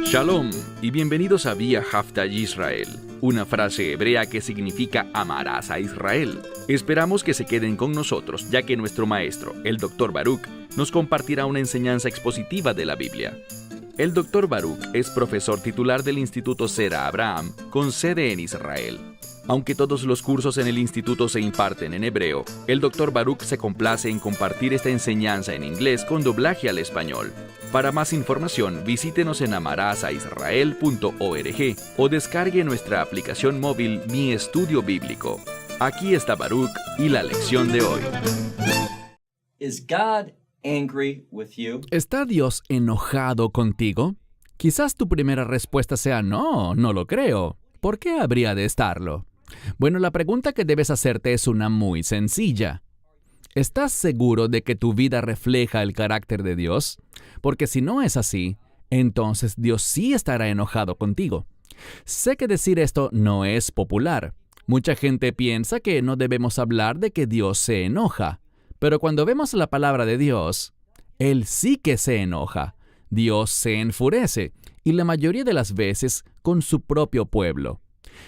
Shalom y bienvenidos a Vía Haftaj Israel, una frase hebrea que significa amarás a Israel. Esperamos que se queden con nosotros, ya que nuestro maestro, el Dr. Baruch, nos compartirá una enseñanza expositiva de la Biblia. El Dr. Baruch es profesor titular del Instituto Zera Abraham, con sede en Israel. Aunque todos los cursos en el instituto se imparten en hebreo, el Dr. Baruch se complace en compartir esta enseñanza en inglés con doblaje al español. Para más información, visítenos en amarasaisrael.org o descargue nuestra aplicación móvil Mi Estudio Bíblico. Aquí está Baruch y la lección de hoy. Is God angry with you? ¿Está Dios enojado contigo? Quizás tu primera respuesta sea no lo creo. ¿Por qué habría de estarlo? Bueno, la pregunta que debes hacerte es una muy sencilla. ¿Estás seguro de que tu vida refleja el carácter de Dios? Porque si no es así, entonces Dios sí estará enojado contigo. Sé que decir esto no es popular. Mucha gente piensa que no debemos hablar de que Dios se enoja. Pero cuando vemos la palabra de Dios, Él sí que se enoja. Dios se enfurece, y la mayoría de las veces con su propio pueblo.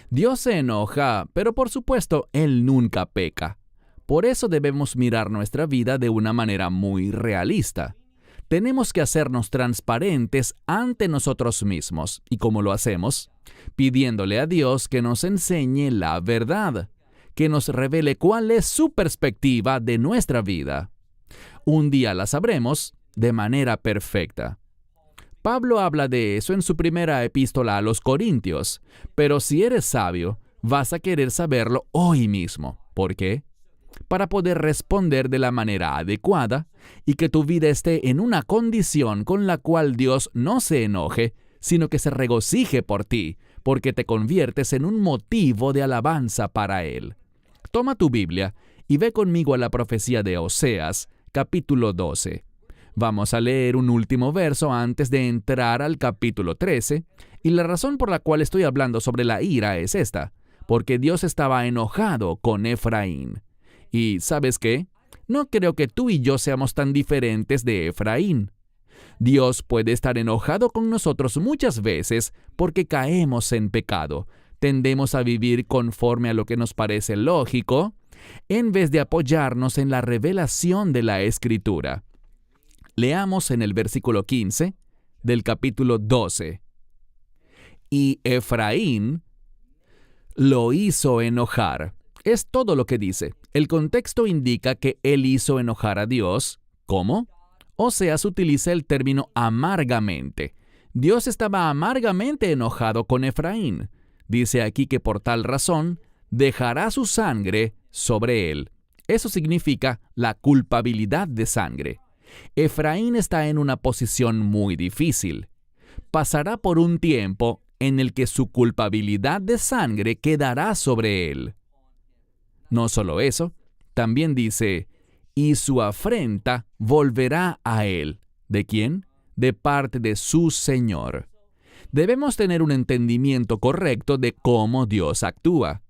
Dios se enoja, pero por supuesto, Él nunca peca. Por eso debemos mirar nuestra vida de una manera muy realista. Tenemos que hacernos transparentes ante nosotros mismos. ¿Y cómo lo hacemos? Pidiéndole a Dios que nos enseñe la verdad, que nos revele cuál es su perspectiva de nuestra vida. Un día la sabremos de manera perfecta. Pablo habla de eso en su primera epístola a los Corintios, pero si eres sabio, vas a querer saberlo hoy mismo. ¿Por qué? Para poder responder de la manera adecuada y que tu vida esté en una condición con la cual Dios no se enoje, sino que se regocije por ti, porque te conviertes en un motivo de alabanza para Él. Toma tu Biblia y ve conmigo a la profecía de Oseas, capítulo 12. Vamos a leer un último verso antes de entrar al capítulo 13, y la razón por la cual estoy hablando sobre la ira es esta, porque Dios estaba enojado con Efraín. Y ¿sabes qué? No creo que tú y yo seamos tan diferentes de Efraín. Dios puede estar enojado con nosotros muchas veces porque caemos en pecado. Tendemos a vivir conforme a lo que nos parece lógico, en vez de apoyarnos en la revelación de la Escritura. Leamos en el versículo 15 del capítulo 12. Y Efraín lo hizo enojar. Es todo lo que dice. El contexto indica que él hizo enojar a Dios. ¿Cómo? Oseas utiliza el término amargamente. Dios estaba amargamente enojado con Efraín. Dice aquí que por tal razón dejará su sangre sobre él. Eso significa la culpabilidad de sangre. Efraín está en una posición muy difícil. Pasará por un tiempo en el que su culpabilidad de sangre quedará sobre él. No solo eso, también dice, y su afrenta volverá a él. ¿De quién? De parte de su Señor. Debemos tener un entendimiento correcto de cómo Dios actúa.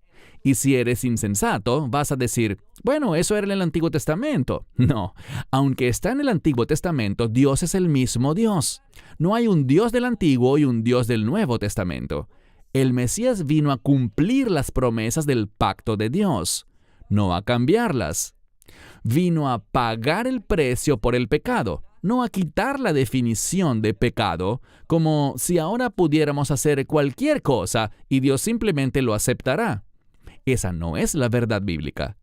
Y si eres insensato, vas a decir, bueno, eso era en el Antiguo Testamento. No, aunque está en el Antiguo Testamento, Dios es el mismo Dios. No hay un Dios del Antiguo y un Dios del Nuevo Testamento. El Mesías vino a cumplir las promesas del pacto de Dios, no a cambiarlas. Vino a pagar el precio por el pecado, no a quitar la definición de pecado, como si ahora pudiéramos hacer cualquier cosa y Dios simplemente lo aceptará. Esa no es la verdad bíblica.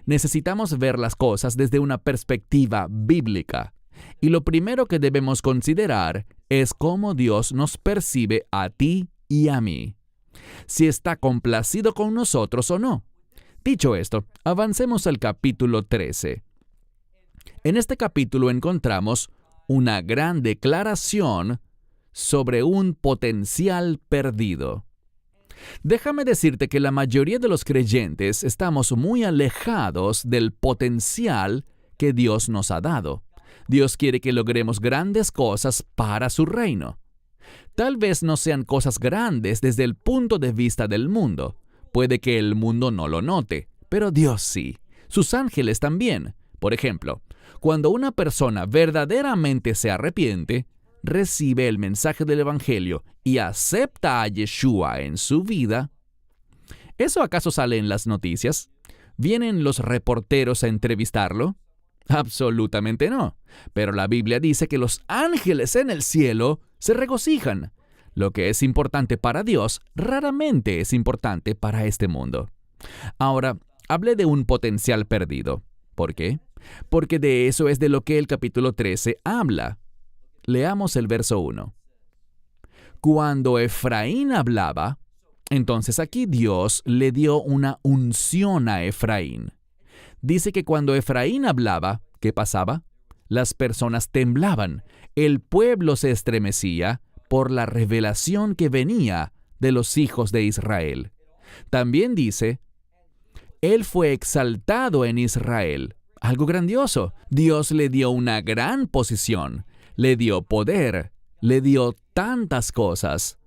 Necesitamos ver las cosas desde una perspectiva bíblica. Y lo primero que debemos considerar es cómo Dios nos percibe a ti y a mí. Si está complacido con nosotros o no. Dicho esto, avancemos al capítulo 13. En este capítulo encontramos una gran declaración sobre un potencial perdido. Déjame decirte que la mayoría de los creyentes estamos muy alejados del potencial que Dios nos ha dado. Dios quiere que logremos grandes cosas para su reino. Tal vez no sean cosas grandes desde el punto de vista del mundo. Puede que el mundo no lo note, pero Dios sí. Sus ángeles también. Por ejemplo, cuando una persona verdaderamente se arrepiente, recibe el mensaje del Evangelio y acepta a Yeshua en su vida, ¿eso acaso sale en las noticias? ¿Vienen los reporteros a entrevistarlo? Absolutamente no. Pero la Biblia dice que los ángeles en el cielo se regocijan. Lo que es importante para Dios raramente es importante para este mundo. Ahora, hablé de un potencial perdido. ¿Por qué? Porque de eso es de lo que el capítulo 13 habla. Leamos el verso 1. Cuando Efraín hablaba, entonces aquí Dios le dio una unción a Efraín. Dice que cuando Efraín hablaba, ¿qué pasaba? Las personas temblaban, el pueblo se estremecía por la revelación que venía de los hijos de Israel. También dice, Él fue exaltado en Israel. Algo grandioso. Dios le dio una gran posición, le dio poder, le dio tantas cosas.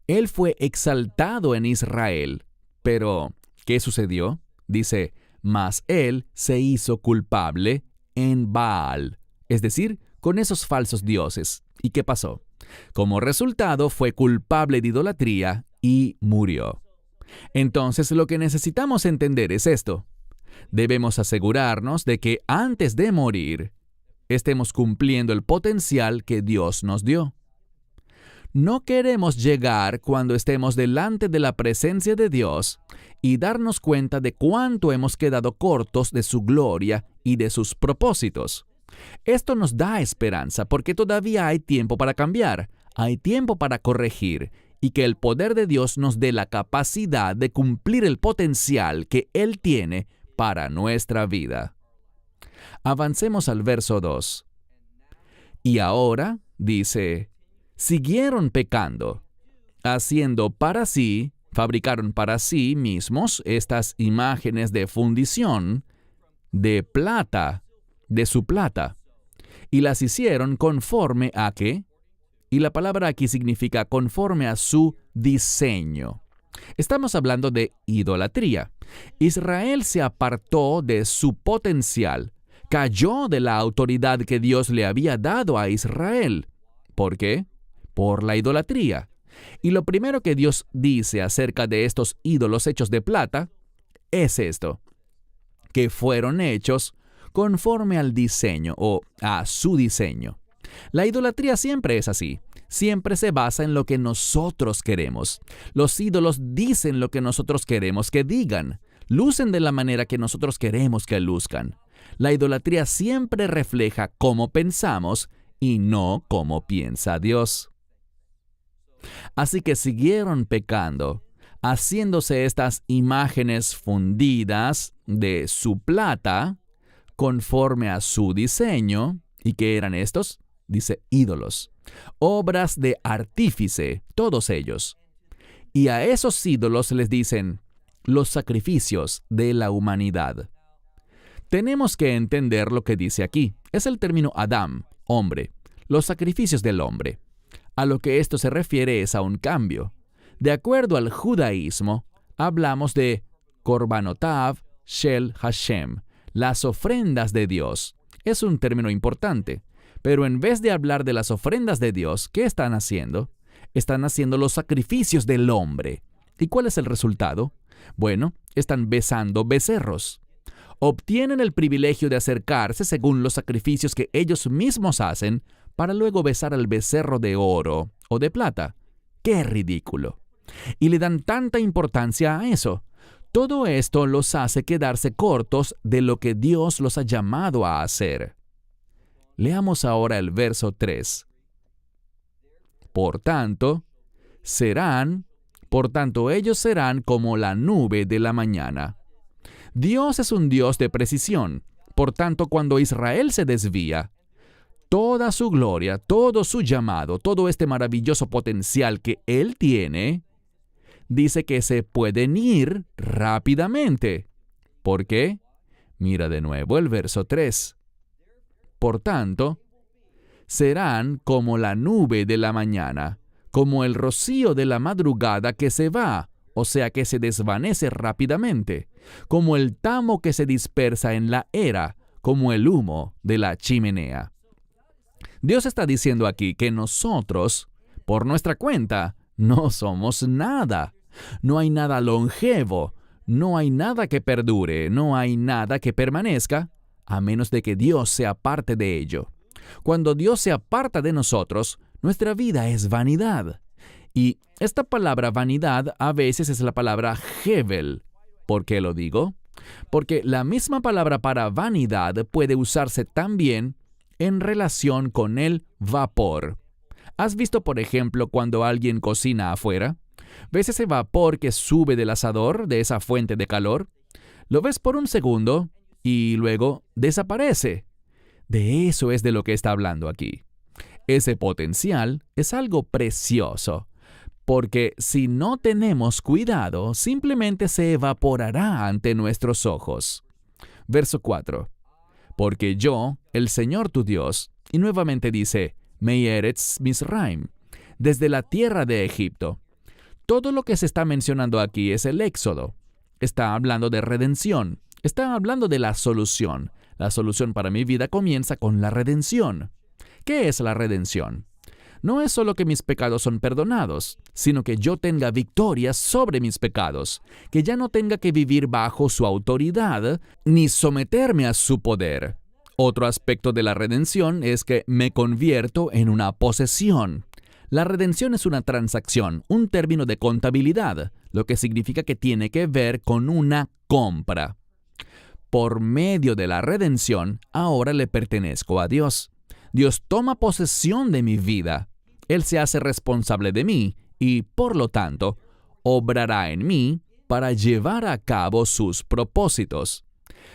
Él fue exaltado en Israel. Pero, ¿qué sucedió? Dice, mas él se hizo culpable en Baal, es decir, con esos falsos dioses. ¿Y qué pasó? Como resultado, fue culpable de idolatría y murió. Entonces, lo que necesitamos entender es esto. Debemos asegurarnos de que antes de morir, estemos cumpliendo el potencial que Dios nos dio. No queremos llegar cuando estemos delante de la presencia de Dios y darnos cuenta de cuánto hemos quedado cortos de su gloria y de sus propósitos. Esto nos da esperanza porque todavía hay tiempo para cambiar, hay tiempo para corregir y que el poder de Dios nos dé la capacidad de cumplir el potencial que Él tiene para nuestra vida. Avancemos al verso 2. Y ahora, dice, siguieron pecando, haciendo para sí, fabricaron para sí mismos estas imágenes de fundición de plata, de su plata, y las hicieron conforme a ¿qué? Y la palabra aquí significa conforme a su diseño. Estamos hablando de idolatría. Israel se apartó de su potencial, cayó de la autoridad que Dios le había dado a Israel. ¿Por qué? Por la idolatría. Y lo primero que Dios dice acerca de estos ídolos hechos de plata es esto, que fueron hechos conforme al diseño o a su diseño. La idolatría siempre es así. Siempre se basa en lo que nosotros queremos. Los ídolos dicen lo que nosotros queremos que digan. Lucen de la manera que nosotros queremos que luzcan. La idolatría siempre refleja cómo pensamos y no cómo piensa Dios. Así que siguieron pecando, haciéndose estas imágenes fundidas de su plata, conforme a su diseño. ¿Y qué eran estos? Dice ídolos. Obras de artífice, todos ellos. Y a esos ídolos les dicen los sacrificios de la humanidad. Tenemos que entender lo que dice aquí. Es el término Adam, hombre, los sacrificios del hombre. A lo que esto se refiere es a un cambio. De acuerdo al judaísmo, hablamos de Korbanotav Shel Hashem, las ofrendas de Dios. Es un término importante, pero en vez de hablar de las ofrendas de Dios, ¿qué están haciendo? Están haciendo los sacrificios del hombre. ¿Y cuál es el resultado? Bueno, están besando becerros. Obtienen el privilegio de acercarse según los sacrificios que ellos mismos hacen para luego besar al becerro de oro o de plata. ¡Qué ridículo! Y le dan tanta importancia a eso. Todo esto los hace quedarse cortos de lo que Dios los ha llamado a hacer. Leamos ahora el verso 3. Por tanto, ellos serán como la nube de la mañana. Dios es un Dios de precisión. Por tanto, cuando Israel se desvía, toda su gloria, todo su llamado, todo este maravilloso potencial que Él tiene, dice que se pueden ir rápidamente. ¿Por qué? Mira de nuevo el verso 3. Por tanto, serán como la nube de la mañana, como el rocío de la madrugada que se va, o sea que se desvanece rápidamente, como el tamo que se dispersa en la era, como el humo de la chimenea. Dios está diciendo aquí que nosotros, por nuestra cuenta, no somos nada. No hay nada longevo, no hay nada que perdure, no hay nada que permanezca, a menos de que Dios sea parte de ello. Cuando Dios se aparta de nosotros, nuestra vida es vanidad. Y esta palabra vanidad a veces es la palabra hevel. ¿Por qué lo digo? Porque la misma palabra para vanidad puede usarse también en relación con el vapor. ¿Has visto, por ejemplo, cuando alguien cocina afuera? ¿Ves ese vapor que sube del asador, de esa fuente de calor? Lo ves por un segundo y luego desaparece. De eso es de lo que está hablando aquí. Ese potencial es algo precioso, porque si no tenemos cuidado, simplemente se evaporará ante nuestros ojos. Verso 4. Porque yo, el Señor tu Dios, y nuevamente dice, Me'eretz Misraim, desde la tierra de Egipto. Todo lo que se está mencionando aquí es el éxodo. Está hablando de redención. Está hablando de la solución. La solución para mi vida comienza con la redención. ¿Qué es la redención? No es solo que mis pecados son perdonados, sino que yo tenga victorias sobre mis pecados, que ya no tenga que vivir bajo su autoridad ni someterme a su poder. Otro aspecto de la redención es que me convierto en una posesión. La redención es una transacción, un término de contabilidad, lo que significa que tiene que ver con una compra. Por medio de la redención, ahora le pertenezco a Dios. Dios toma posesión de mi vida. Él se hace responsable de mí y, por lo tanto, obrará en mí para llevar a cabo sus propósitos.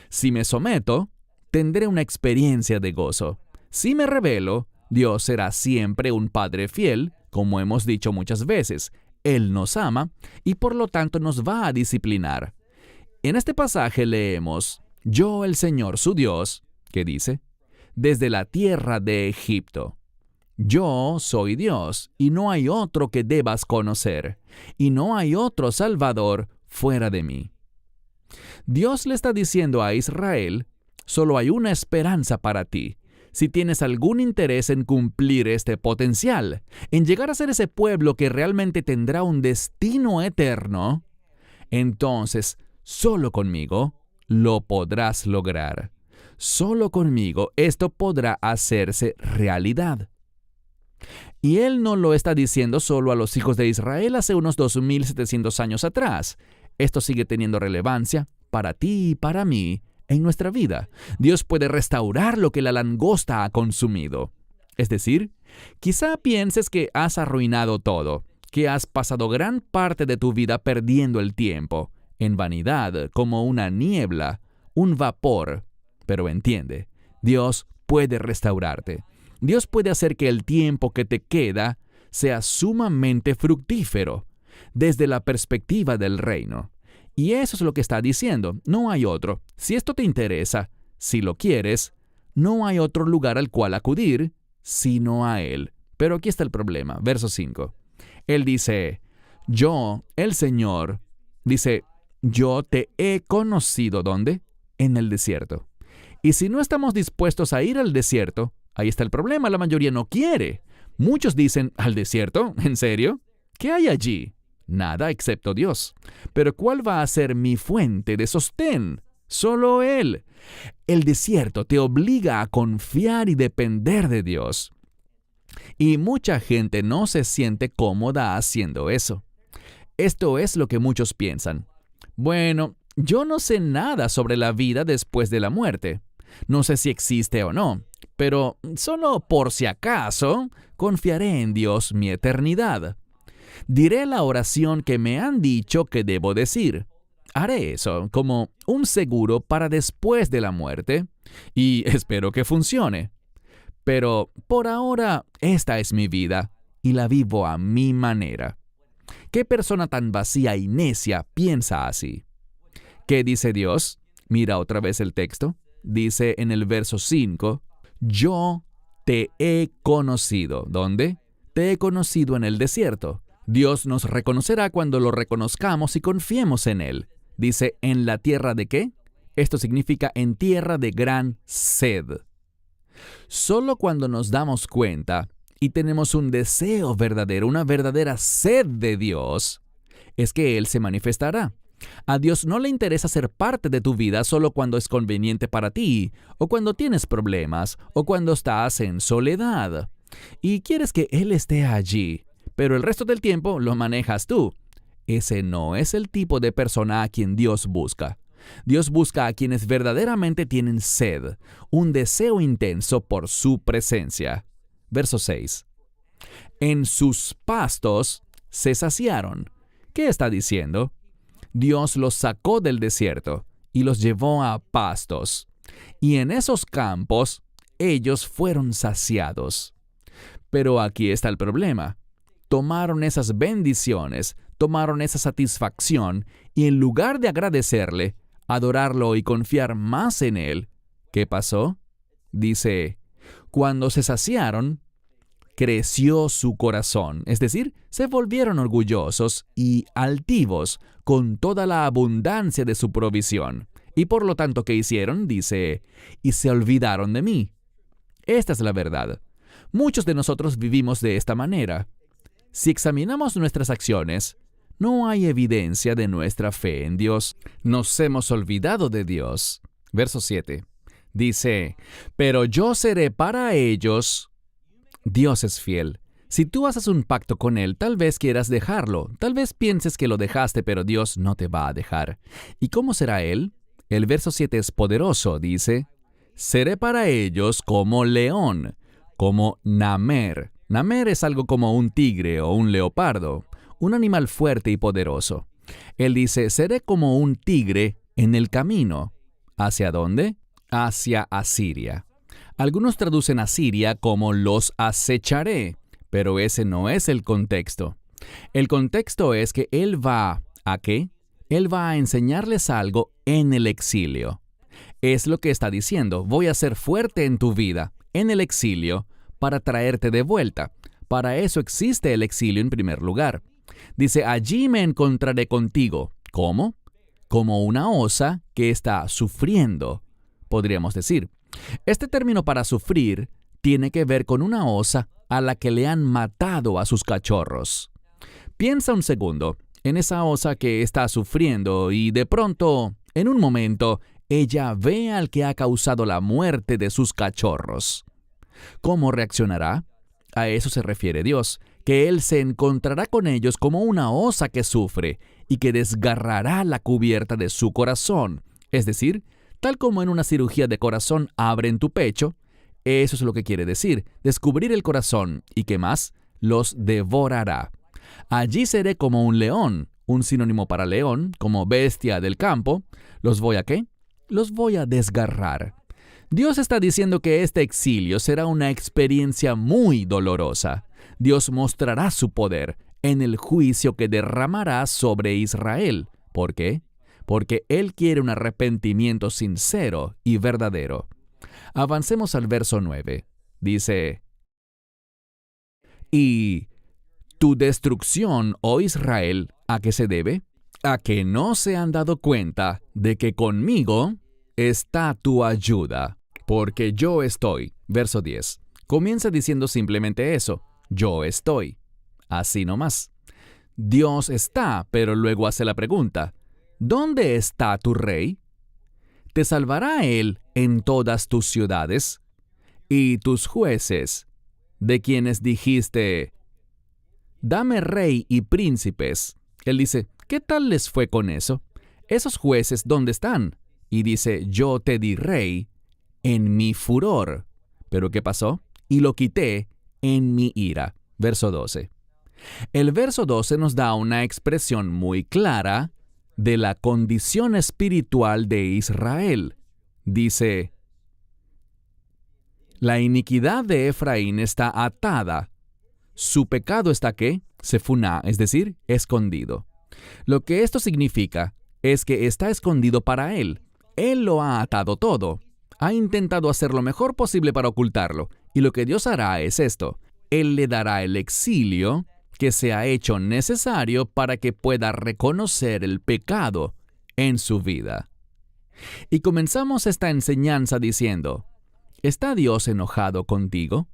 Si me someto, tendré una experiencia de gozo. Si me rebelo, Dios será siempre un Padre fiel, como hemos dicho muchas veces. Él nos ama y por lo tanto nos va a disciplinar. En este pasaje leemos, yo el Señor su Dios, ¿qué dice? Desde la tierra de Egipto. Yo soy Dios y no hay otro que debas conocer, y no hay otro Salvador fuera de mí. Dios le está diciendo a Israel, solo hay una esperanza para ti. Si tienes algún interés en cumplir este potencial, en llegar a ser ese pueblo que realmente tendrá un destino eterno, entonces, solo conmigo lo podrás lograr. Solo conmigo esto podrá hacerse realidad. Y Él no lo está diciendo solo a los hijos de Israel hace unos 2700 años atrás. Esto sigue teniendo relevancia para ti y para mí en nuestra vida. Dios puede restaurar lo que la langosta ha consumido. Es decir, quizá pienses que has arruinado todo, que has pasado gran parte de tu vida perdiendo el tiempo, en vanidad, como una niebla, un vapor. Pero entiende, Dios puede restaurarte. Dios puede hacer que el tiempo que te queda sea sumamente fructífero, desde la perspectiva del reino. Y eso es lo que está diciendo, no hay otro. Si esto te interesa, si lo quieres, no hay otro lugar al cual acudir, sino a Él. Pero aquí está el problema, verso 5. Él dice, yo, el Señor, dice, yo te he conocido, ¿dónde? En el desierto. Y si no estamos dispuestos a ir al desierto, ahí está el problema, la mayoría no quiere. Muchos dicen, ¿al desierto? ¿En serio? ¿Qué hay allí? Nada excepto Dios. Pero ¿cuál va a ser mi fuente de sostén? Solo Él. El desierto te obliga a confiar y depender de Dios. Y mucha gente no se siente cómoda haciendo eso. Esto es lo que muchos piensan. Bueno, yo no sé nada sobre la vida después de la muerte. No sé si existe o no, pero solo por si acaso, confiaré en Dios mi eternidad. Diré la oración que me han dicho que debo decir. Haré eso como un seguro para después de la muerte y espero que funcione. Pero por ahora esta es mi vida y la vivo a mi manera. ¿Qué persona tan vacía y necia piensa así? ¿Qué dice Dios? Mira otra vez el texto. Dice en el verso 5, yo te he conocido. ¿Dónde? Te he conocido en el desierto. Dios nos reconocerá cuando lo reconozcamos y confiemos en Él. Dice, ¿en la tierra de qué? Esto significa en tierra de gran sed. Solo cuando nos damos cuenta y tenemos un deseo verdadero, una verdadera sed de Dios, es que Él se manifestará. A Dios no le interesa ser parte de tu vida solo cuando es conveniente para ti, o cuando tienes problemas, o cuando estás en soledad. Y quieres que Él esté allí, pero el resto del tiempo lo manejas tú. Ese no es el tipo de persona a quien Dios busca. Dios busca a quienes verdaderamente tienen sed, un deseo intenso por su presencia. Verso 6. En sus pastos se saciaron. ¿Qué está diciendo? Dios los sacó del desierto y los llevó a pastos. Y en esos campos ellos fueron saciados. Pero aquí está el problema. Tomaron esas bendiciones, tomaron esa satisfacción y en lugar de agradecerle, adorarlo y confiar más en Él, ¿qué pasó? Dice, cuando se saciaron, creció su corazón, es decir, se volvieron orgullosos y altivos con toda la abundancia de su provisión. Y por lo tanto, ¿qué hicieron? Dice, y se olvidaron de mí. Esta es la verdad. Muchos de nosotros vivimos de esta manera. Si examinamos nuestras acciones, no hay evidencia de nuestra fe en Dios. Nos hemos olvidado de Dios. Verso 7. Dice, pero yo seré para ellos. Dios es fiel. Si tú haces un pacto con Él, tal vez quieras dejarlo. Tal vez pienses que lo dejaste, pero Dios no te va a dejar. ¿Y cómo será Él? El verso 7 es poderoso. Dice, seré para ellos como león, como Namer. Namer es algo como un tigre o un leopardo, un animal fuerte y poderoso. Él dice, seré como un tigre en el camino. ¿Hacia dónde? Hacia Asiria. Algunos traducen Asiria como los acecharé, pero ese no es el contexto. El contexto es que Él va, ¿a qué? Él va a enseñarles algo en el exilio. Es lo que está diciendo, voy a ser fuerte en tu vida, en el exilio, para traerte de vuelta. Para eso existe el exilio en primer lugar. Dice, allí me encontraré contigo. ¿Cómo? Como una osa que está sufriendo, podríamos decir. Este término para sufrir tiene que ver con una osa a la que le han matado a sus cachorros. Piensa un segundo en esa osa que está sufriendo y de pronto, en un momento, ella ve al que ha causado la muerte de sus cachorros. ¿Cómo reaccionará? A eso se refiere Dios, que Él se encontrará con ellos como una osa que sufre y que desgarrará la cubierta de su corazón. Es decir, tal como en una cirugía de corazón abren tu pecho, eso es lo que quiere decir, descubrir el corazón y ¿qué más? Los devorará. Allí seré como un león, un sinónimo para león, como bestia del campo. ¿Los voy a qué? Los voy a desgarrar. Dios está diciendo que este exilio será una experiencia muy dolorosa. Dios mostrará su poder en el juicio que derramará sobre Israel. ¿Por qué? Porque Él quiere un arrepentimiento sincero y verdadero. Avancemos al verso 9. Dice, y tu destrucción, oh Israel, ¿a qué se debe? A que no se han dado cuenta de que conmigo está tu ayuda. Porque yo estoy. Verso 10. Comienza diciendo simplemente eso. Yo estoy. Así nomás. Dios está, pero luego hace la pregunta. ¿Dónde está tu rey? ¿Te salvará Él en todas tus ciudades? Y tus jueces, de quienes dijiste, dame rey y príncipes. Él dice, ¿qué tal les fue con eso? Esos jueces, ¿dónde están? Y dice, yo te di rey en mi furor. ¿Pero qué pasó? Y lo quité en mi ira. Verso 12. El verso 12 nos da una expresión muy clara de la condición espiritual de Israel. Dice, la iniquidad de Efraín está atada. Su pecado está ¿qué? Sefuná, es decir, escondido. Lo que esto significa es que está escondido para él. Él lo ha atado todo. Ha intentado hacer lo mejor posible para ocultarlo. Y lo que Dios hará es esto. Él le dará el exilio que se ha hecho necesario para que pueda reconocer el pecado en su vida. Y comenzamos esta enseñanza diciendo, ¿está Dios enojado contigo?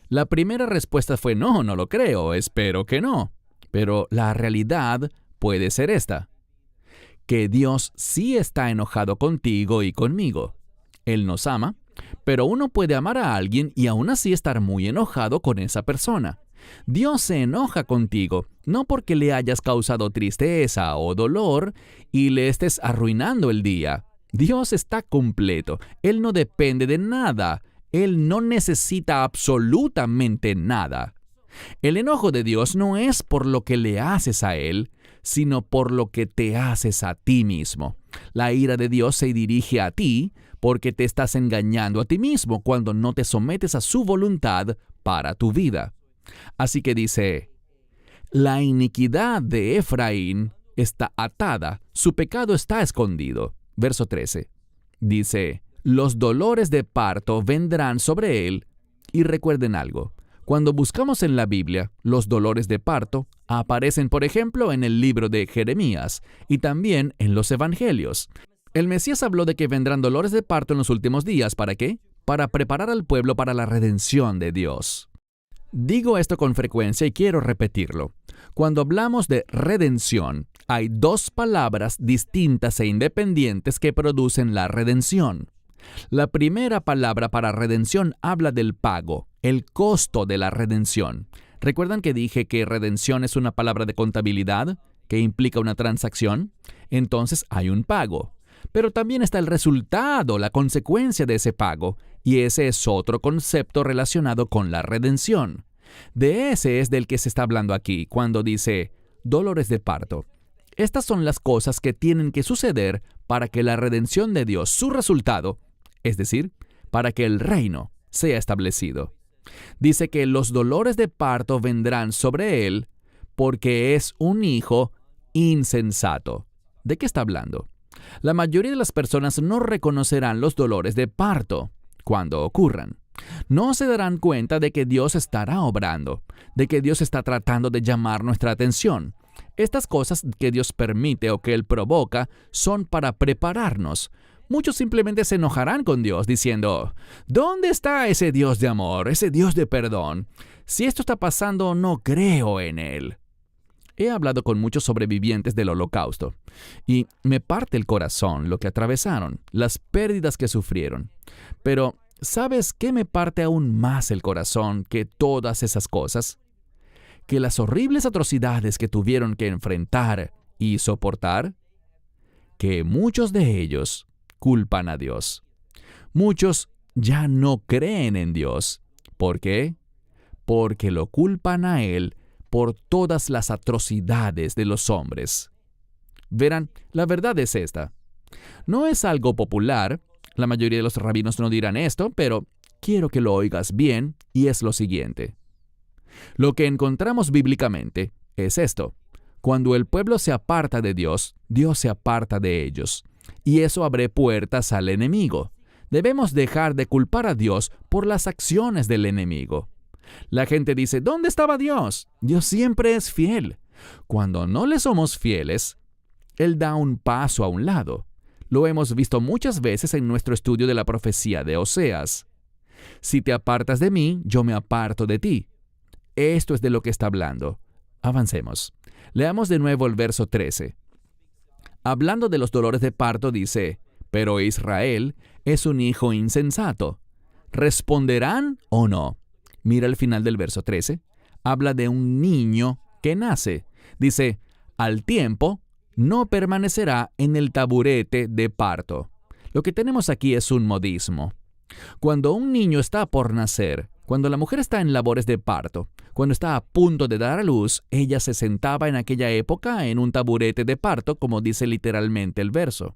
La primera respuesta fue no, no lo creo, espero que no. Pero la realidad puede ser esta, que Dios sí está enojado contigo y conmigo. Él nos ama, pero uno puede amar a alguien y aún así estar muy enojado con esa persona. Dios se enoja contigo, no porque le hayas causado tristeza o dolor y le estés arruinando el día. Dios está completo, Él no depende de nada, Él no necesita absolutamente nada. El enojo de Dios no es por lo que le haces a Él, sino por lo que te haces a ti mismo. La ira de Dios se dirige a ti porque te estás engañando a ti mismo cuando no te sometes a su voluntad para tu vida. Así que dice, la iniquidad de Efraín está atada, su pecado está escondido. Verso 13. Dice, los dolores de parto vendrán sobre él. Y recuerden algo, cuando buscamos en la Biblia, los dolores de parto aparecen, por ejemplo, en el libro de Jeremías y también en los Evangelios. El Mesías habló de que vendrán dolores de parto en los últimos días. ¿Para qué? Para preparar al pueblo para la redención de Dios. Digo esto con frecuencia y quiero repetirlo. Cuando hablamos de redención, hay dos palabras distintas e independientes que producen la redención. La primera palabra para redención habla del pago, el costo de la redención. ¿Recuerdan que dije que redención es una palabra de contabilidad que implica una transacción? Entonces hay un pago. Pero también está el resultado, la consecuencia de ese pago, y ese es otro concepto relacionado con la redención. De ese es del que se está hablando aquí, cuando dice dolores de parto. Estas son las cosas que tienen que suceder para que la redención de Dios, su resultado, es decir, para que el reino sea establecido. Dice que los dolores de parto vendrán sobre él porque es un hijo insensato. ¿De qué está hablando? La mayoría de las personas no reconocerán los dolores de parto cuando ocurran. No se darán cuenta de que Dios estará obrando, de que Dios está tratando de llamar nuestra atención. Estas cosas que Dios permite o que Él provoca son para prepararnos. Muchos simplemente se enojarán con Dios diciendo, ¿dónde está ese Dios de amor, ese Dios de perdón? Si esto está pasando, no creo en Él. He hablado con muchos sobrevivientes del Holocausto y me parte el corazón lo que atravesaron, las pérdidas que sufrieron. Pero, ¿sabes qué me parte aún más el corazón que todas esas cosas? Que las horribles atrocidades que tuvieron que enfrentar y soportar, que muchos de ellos culpan a Dios. Muchos ya no creen en Dios. ¿Por qué? Porque lo culpan a Él por todas las atrocidades de los hombres. Verán, la verdad es esta. No es algo popular, la mayoría de los rabinos no dirán esto, pero quiero que lo oigas bien, y es lo siguiente. Lo que encontramos bíblicamente es esto. Cuando el pueblo se aparta de Dios, Dios se aparta de ellos. Y eso abre puertas al enemigo. Debemos dejar de culpar a Dios por las acciones del enemigo. La gente dice, ¿dónde estaba Dios? Dios siempre es fiel. Cuando no le somos fieles, Él da un paso a un lado. Lo hemos visto muchas veces en nuestro estudio de la profecía de Oseas. Si te apartas de mí, yo me aparto de ti. Esto es de lo que está hablando. Avancemos. Leamos de nuevo el verso 13. Hablando de los dolores de parto, dice, pero Israel es un hijo insensato. ¿Responderán o no? Mira el final del verso 13. Habla de un niño que nace. Dice, al tiempo no permanecerá en el taburete de parto. Lo que tenemos aquí es un modismo. Cuando un niño está por nacer, cuando la mujer está en labores de parto, cuando está a punto de dar a luz, ella se sentaba en aquella época en un taburete de parto, como dice literalmente el verso.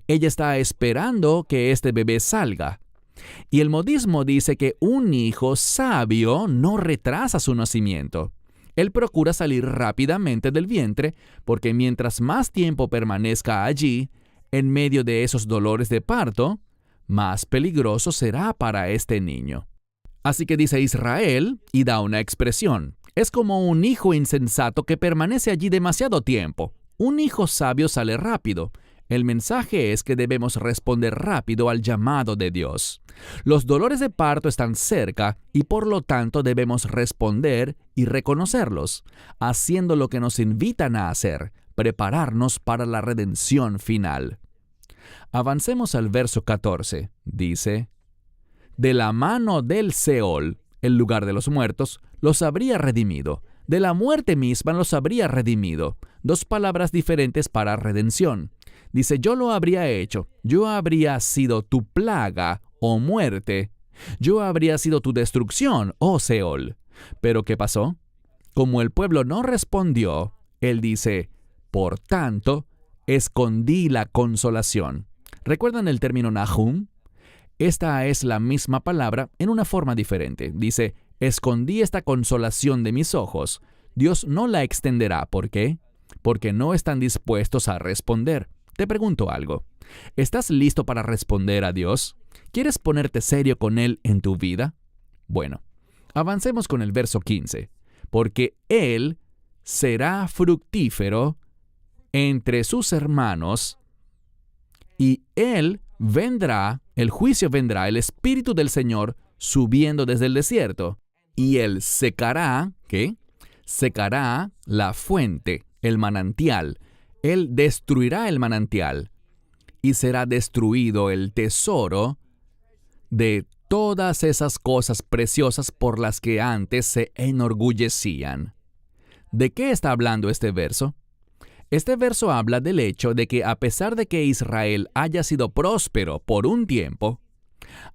Ella está esperando que este bebé salga. Y el modismo dice que un hijo sabio no retrasa su nacimiento. Él procura salir rápidamente del vientre porque mientras más tiempo permanezca allí, en medio de esos dolores de parto, más peligroso será para este niño. Así que dice Israel y da una expresión. Es como un hijo insensato que permanece allí demasiado tiempo. Un hijo sabio sale rápido. El mensaje es que debemos responder rápido al llamado de Dios. Los dolores de parto están cerca y por lo tanto debemos responder y reconocerlos, haciendo lo que nos invitan a hacer, prepararnos para la redención final. Avancemos al verso 14. Dice: de la mano del Seol, el lugar de los muertos, los habría redimido. De la muerte misma los habría redimido. Dos palabras diferentes para redención. Dice, yo lo habría hecho. Yo habría sido tu plaga, oh muerte. Yo habría sido tu destrucción, oh Seol. Pero ¿qué pasó? Como el pueblo no respondió, él dice, por tanto, escondí la consolación. ¿Recuerdan el término Nahum? Esta es la misma palabra en una forma diferente. Dice, escondí esta consolación de mis ojos. Dios no la extenderá. ¿Por qué? Porque no están dispuestos a responder. Te pregunto algo. ¿Estás listo para responder a Dios? ¿Quieres ponerte serio con Él en tu vida? Bueno, avancemos con el verso 15. Porque Él será fructífero entre sus hermanos y Él vendrá, el juicio vendrá, el Espíritu del Señor subiendo desde el desierto. Y Él secará, ¿qué? Secará la fuente, el manantial. Él destruirá el manantial y será destruido el tesoro de todas esas cosas preciosas por las que antes se enorgullecían. ¿De qué está hablando este verso? Este verso habla del hecho de que a pesar de que Israel haya sido próspero por un tiempo,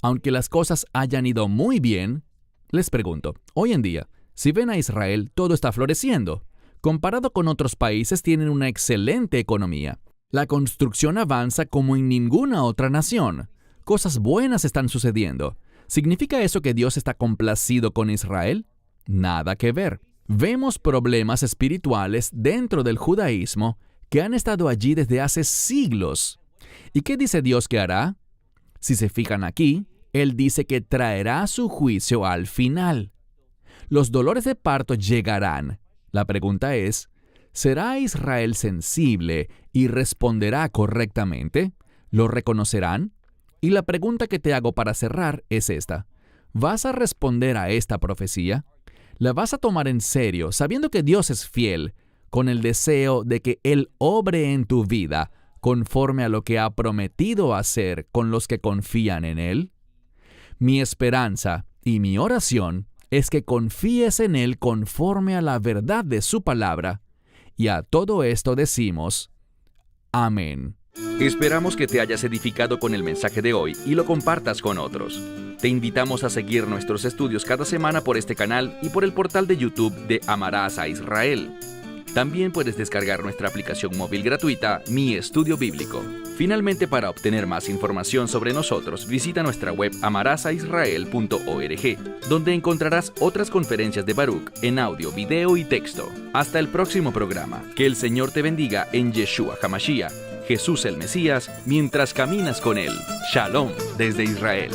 aunque las cosas hayan ido muy bien, les pregunto, hoy en día, si ven a Israel, todo está floreciendo. Comparado con otros países, tienen una excelente economía. La construcción avanza como en ninguna otra nación. Cosas buenas están sucediendo. ¿Significa eso que Dios está complacido con Israel? Nada que ver. Vemos problemas espirituales dentro del judaísmo que han estado allí desde hace siglos. ¿Y qué dice Dios que hará? Si se fijan aquí, Él dice que traerá su juicio al final. Los dolores de parto llegarán. La pregunta es, ¿será Israel sensible y responderá correctamente? ¿Lo reconocerán? Y la pregunta que te hago para cerrar es esta. ¿Vas a responder a esta profecía? ¿La vas a tomar en serio, sabiendo que Dios es fiel, con el deseo de que Él obre en tu vida conforme a lo que ha prometido hacer con los que confían en Él? Mi esperanza y mi oración es que confíes en Él conforme a la verdad de su palabra. Y a todo esto decimos, amén. Esperamos que te hayas edificado con el mensaje de hoy y lo compartas con otros. Te invitamos a seguir nuestros estudios cada semana por este canal y por el portal de YouTube de Amarás a Israel. También puedes descargar nuestra aplicación móvil gratuita, Mi Estudio Bíblico. Finalmente, para obtener más información sobre nosotros, visita nuestra web amarasaisrael.org, donde encontrarás otras conferencias de Baruch en audio, video y texto. Hasta el próximo programa. Que el Señor te bendiga en Yeshua HaMashiach, Jesús el Mesías, mientras caminas con Él. Shalom desde Israel.